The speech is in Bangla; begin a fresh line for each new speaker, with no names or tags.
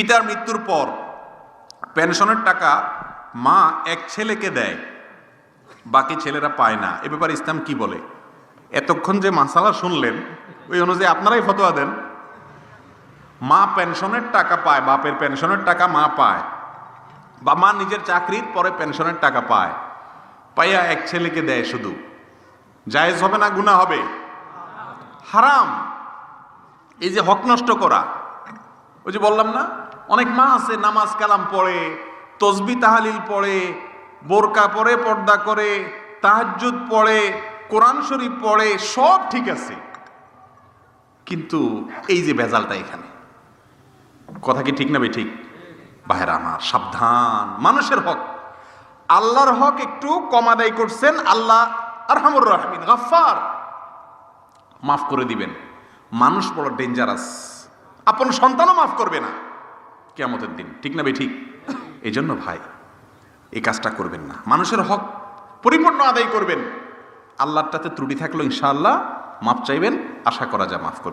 পিতার মৃত্যুর পর পেনশনের টাকা মা এক ছেলেকে দেয়, বাকি ছেলেরা পায় না। এ ব্যাপারে ইসলাম কি বলে? এতক্ষণ যে মাসালা শুনলেন ওই অনুযায়ী আপনারাই ফতোয়া দেন। মা পেনশনের টাকা পায়, বাপের পেনশনের টাকা মা পায়, বা মা নিজের চাকরির পরে পেনশনের টাকা পায়, পাইয়া এক ছেলেকে দেয় শুধু, জায়েজ হবে না গুনাহ হবে? হারাম। এই যে হক নষ্ট করা, ওই যে বললাম না, অনেক মা আছে নামাজ কালাম পড়ে, তসবি তাহালিল পড়ে, বোরকা পরে, পর্দা করে, তাহাজ্জুদ পড়ে, কোরআন শরীফ পড়ে, সব ঠিক আছে, কিন্তু এই যে ভেজালটা এখানে। কথা কি ঠিক না ভাই? ঠিক। ভাইরা আমার, সাবধান। মানুষের হক, আল্লাহর হক একটু কম আদায় করছেন, আল্লাহ আরহামুর রাহিমিন, গাফফার, মাফ করে দিবেন। মানুষ বড় ডেঞ্জারাস, আপন সন্তানও মাফ করবে না কিয়ামতের দিন। ঠিক না ভাই? ঠিক। এই জন্য ভাই এই কাজটা করবেন না। মানুষের হক পরিপূর্ণ আদায় করবেন, আল্লাহরটাতে ত্রুটি থাকলো ইনশাআল্লাহ মাফ চাইবেন, আশা করা যায় মাফ করবেন।